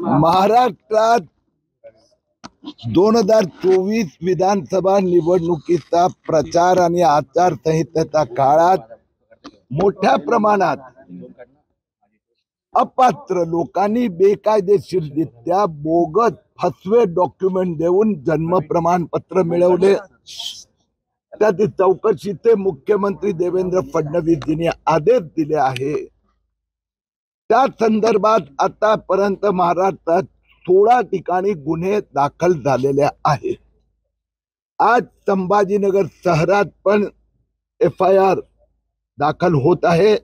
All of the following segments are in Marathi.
महाराष्ट्रात 2024 विधानसभा निवडणुकीचा प्रचार आणि आचारसंहितेच्या काळात मोठ्या प्रमाणात अपात्र लोकांनी बेकायदेशीररित्या बोगस फसवे डॉक्युमेंट देऊन जन्म प्रमाणपत्र मिळवले। त्याची चौकशीचे मुख्यमंत्री देवेंद्र फडणवीस यांनी आदेश दिले आहे। त्या संदर्भात आतापर्यंत महाराष्ट्रात 16 ठिकाणी गुन्हे दाखल झालेले आहे। आज संभाजीनगर शहरात पण FIR दाखल होत आहे।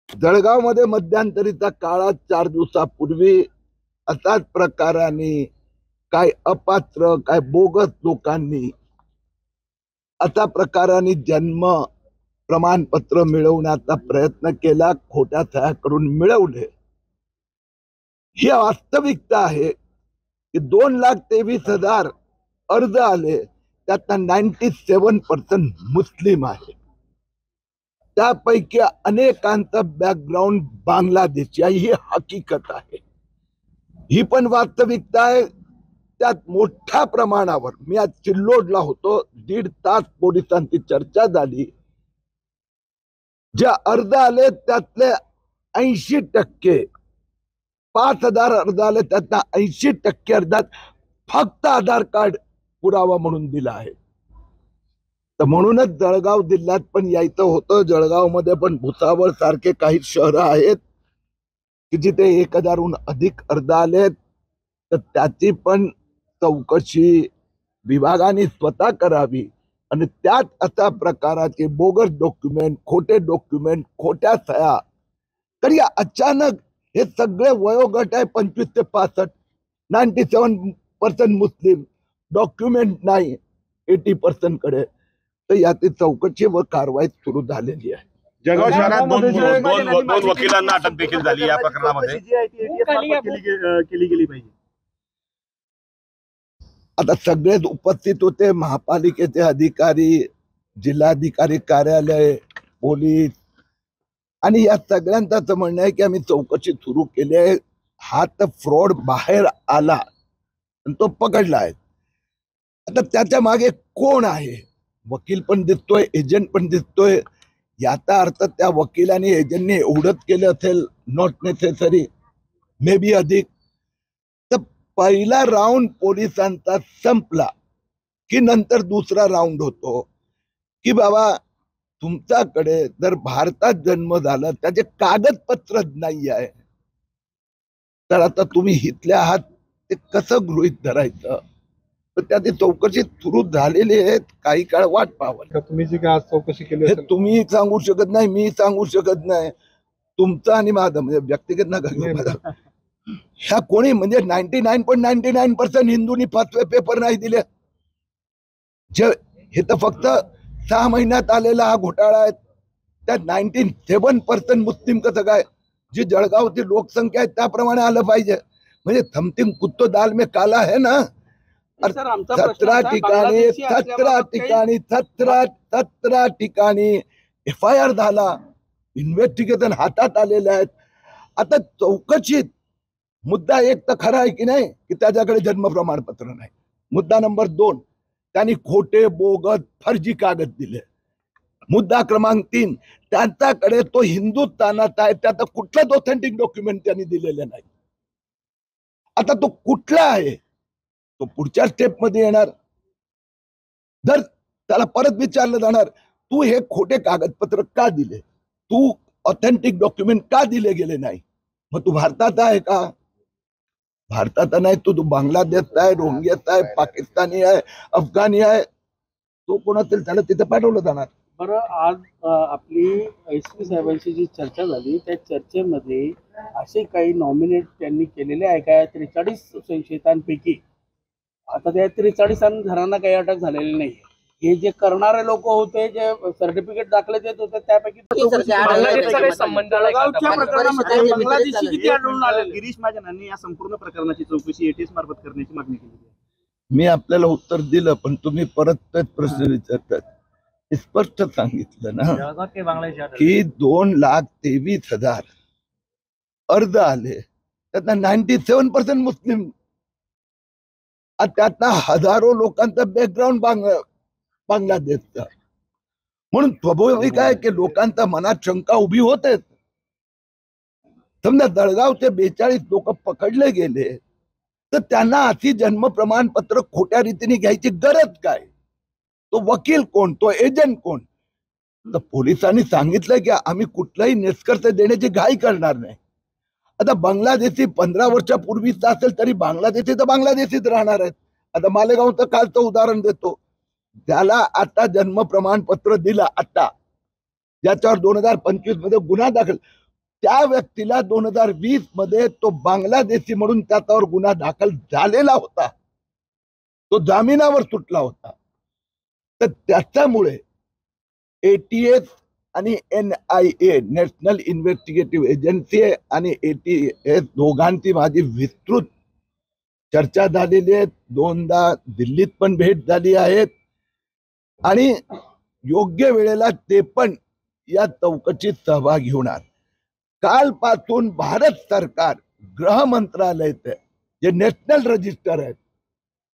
जळगाव मध्ये मध्यंतरीच्या काळात 4 दिवसापूर्वी असाच प्रकाराने काय अपात्र काय बोगस लोकांनी अशा प्रकाराने जन्म प्रमाणपत्र मिळवण्याचा प्रयत्न केला, खोट्या सह्या करून मिळवले। ही वास्तविकता आहे की 2,23,000 अर्ज आले, त्यातला 97% मुस्लिम आहे। त्यापैकी अनेकांचा बॅकग्राऊंड बांगलादेशी आहे, ही हकीकत आहे। ही पण वास्तविकता आहे। त्यात मोठ्या प्रमाणावर मी आज चिल्लोडला होतो, 1.5 तास पोलिसांची चर्चा झाली। जे अर्ज आले त्यातले 80%, 5,000 अर्ज आले त्यातला 80% अर्जात फक्त आधार कार्ड पुरावा म्हणून दिला आहे। तर म्हणूनच जळगाव जिल्ह्यात पण यायचं होतं। जळगाव मध्ये पण भुसावळ सारखे काही शहरं आहेत की जिथे 1,000हून अधिक अर्ज आलेत। तर त्याची पण चौकशी विभागाने स्वतः करावी आणि त्यात अशा प्रकाराचे बोगस डॉक्युमेंट, खोटे डॉक्युमेंट, खोट्या सह्या। तर या अचानक हे सगळे वयोगट आहे 25 ते 65, 97% मुस्लिम, डॉक्युमेंट नाही 80% कडे। तर याची चौकशी व कारवाई सुरू झालेली आहे। जळगाव शहरात दोन वकिलांना अटक देखील झाली या प्रकरणामध्ये। केली गेली पाहिजे। आता सगळेच उपस्थित होते, महापालिकेचे अधिकारी, जिल्हाधिकारी कार्यालय, पोलीस, आणि या सगळ्यांचं म्हणणं आहे की आम्ही चौकशी सुरू केली आहे। हा तर फ्रॉड बाहेर आला आणि तो पकडला आहे। आता त्याच्या मागे कोण आहे? वकील पण दिसतोय, एजंट पण दिसतोय। याचा अर्थ त्या वकिलांनी एजंटने एवढंच केलं असेल, नॉट नेसेसरी, मे बी अधिक। तर पहिला राऊंड पोलिसांचा संपला की नंतर दुसरा राऊंड होतो की बाबा तुमच्याकडे जर भारतात जन्म झाला, त्याचे कागदपत्र नाही आहे, तर आता तुम्ही इथले आहात ते कसं गृहीत धरायचं? तर त्याची चौकशी सुरू झालेली आहे, काही काळ वाट पाहावी। तुम्ही जी काय आज चौकशी केली हे तुम्ही सांगू शकत नाही, मी सांगू शकत नाही। तुमचं आणि माझं म्हणजे व्यक्तिगत नका घेऊ माझा। ह्या कोणी म्हणजे 99.99% हिंदूंनी 5वे पेपर नाही दिले। हे तर फक्त 6 महिन्यात आलेला हा घोटाळा आहे। त्यात 97% मुस्लिम कसं काय? जी जळगावची लोकसंख्या आहे त्याप्रमाणे आलं पाहिजे। म्हणजे समथिंग कुछ तो दाल में काला है ना। 17 ठिकाणी FIR झाला, इन्व्हेस्टिगेशन हातात आलेले आहेत। आता चौकशीत मुद्दा एक तर खरा आहे की नाही की त्याच्याकडे जन्म प्रमाणपत्र नाही। मुद्दा नंबर 2, त्यांनी खोटे बोगस फर्जी कागद दिले। मुद्दा क्रमांक 3, त्यांच्याकडे तो हिंदुस्थानात आहे, त्याचं कुठलंच ऑथेंटिक डॉक्युमेंट त्यांनी दिलेलं नाही। आता तो कुठला आहे तो पुढच्या स्टेप मध्ये येणार। जर त्याला परत विचारलं जाणार, तू हे खोटे कागदपत्र का दिले, तू ऑथेंटिक डॉक्युमेंट का दिले गेले नाही, मग तू भारतात आहे का? भारतात नाही, तू बांगलादेश आहे, रोहिंग्याचा आहे, पाकिस्तानी आहे, अफगाणी आहे, तो कोण असेल त्याला तिथे पाठवलं जाणार। बरं, आज आपली SP साहेबांची जी चर्चा झाली त्या चर्चेमध्ये असे काही नॉमिनेट त्यांनी केलेले आहे का 43 संशयितांपैकी? आता त्या 43 घरांना काही अटक झालेली नाही। हे जे करणारे लोक होते, जे सर्टिफिकेट दाखले देत होते, त्यापैकी किती आढळून आले? गिरीश महाजनांनी या संपूर्ण प्रकरणाची चौकशी ATS मार्फत करण्याची मागणी केली आहे। मी आपल्याला उत्तर दिलं, पण तुम्ही परत तेच प्रश्न विचारतात। स्पष्ट सांगितलं ना की 2,23,000 अर्ज आले, त्यातनं 97% मुस्लिम, त्यातनं हजारो लोकांचा बॅकग्राऊंड बांगलादेशचा. म्हणून स्वाभाविक आहे की लोकांच्या मनात शंका उभी होते. समजा जळगावचे 42 लोक पकडले गेले तर त्यांना अशी जन्म प्रमाणपत्र खोट्या रीतीने घ्यायची गरज काय? तो वकील कोण, तो एजंट कोण? तर पोलिसांनी सांगितलं की आम्ही कुठलाही निष्कर्ष देण्याची घाई करणार नाही. आता बांगलादेशी 15 वर्षापूर्वीचा असेल तरी बांगलादेशी तर बांगलादेशीत राहणार आहेत. आता मालेगावचं कालचं उदाहरण देतो. त्याला आता जन्म प्रमाणपत्र दिलं, आता ज्याच्यावर 2025 मध्ये गुन्हा दाखल, त्या व्यक्तीला 2020 मध्ये तो बांगलादेशी म्हणून त्याच्यावर गुन्हा दाखल झालेला होता, तो जामिनावर सुटला होता. तर त्याच्यामुळे ATS आणि NIA नॅशनल इन्व्हेस्टिगेटिव्ह एजन्सी आणि ATS दोघांची माझी विस्तृत चर्चा झालेली आहे. 2दा दिल्लीत पण भेट झाली आहेत आणि योग्य वेळेला ते पण या चौकशीत सहभागी होणार. कालपासून भारत सरकार गृह मंत्रालयाचे जे नॅशनल रजिस्टर आहेत,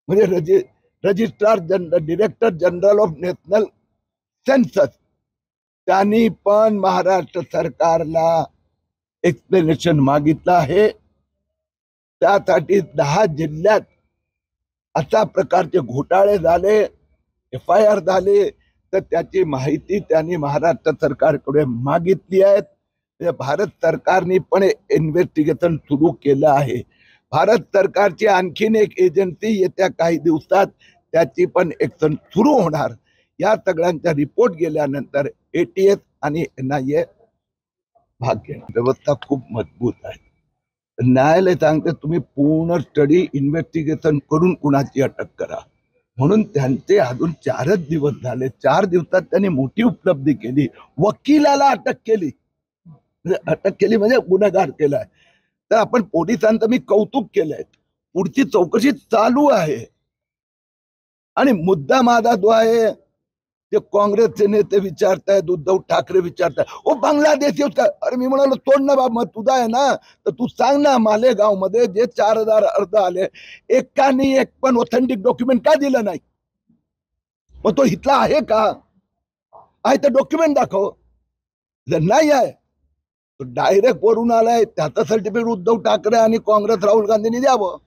म्हणजे registrar general, director general of national census, त्यांनी पण महाराष्ट्र सरकारला एक्सप्लेनेशन मागितलं आहे. त्यासाठी 10 जिल्ह्यात अशा प्रकारचे घोटाळे झाले, FIR झाले, तर त्याची माहिती त्यांनी महाराष्ट्र सरकारकडे मागितली आहे. भारत सरकारने पण इन्व्हेस्टिगेशन सुरू केलं आहे. भारत सरकारची आणखीन एक एजन्सी येत्या काही दिवसात त्याची पण एक्शन सुरू होणार. या सगळ्यांचा रिपोर्ट गेल्यानंतर ATS आणि NIA भाग घेणार. व्यवस्था खूप मजबूत आहे. न्यायालय सांगते तुम्ही पूर्ण स्टडी इन्व्हेस्टिगेशन करून कुणाची अटक करा. म्हणून त्यांचे अजून 4च दिवस झाले. 4 दिवसात त्यांनी मोठी उपलब्धी केली. वकिलाला अटक केली, अटक केली म्हणजे गुन्हेगार केलाय. तर आपण पोलिसांचं मी कौतुक केलंय. पुढची चौकशी चालू आहे. आणि मुद्दा माझा जो आहे ते काँग्रेसचे नेते विचारतायत, उद्धव ठाकरे विचारतायत, ओ बांगलादेशी का? अरे मी म्हणालो तोड ना बाबा, तुझा आहे ना, तर तू सांग ना मालेगाव मध्ये जे 4000 अर्ज आले, एकाने एक पण ऑथेंटिक डॉक्युमेंट का दिलं नाही? मग तो इथला आहे का? आहे तर डॉक्युमेंट दाखव. जर नाही आहे तो डायरेक्ट वरून आलाय, त्याचं सर्टिफिकेट उद्धव ठाकरे आणि काँग्रेस राहुल गांधींनी द्यावं.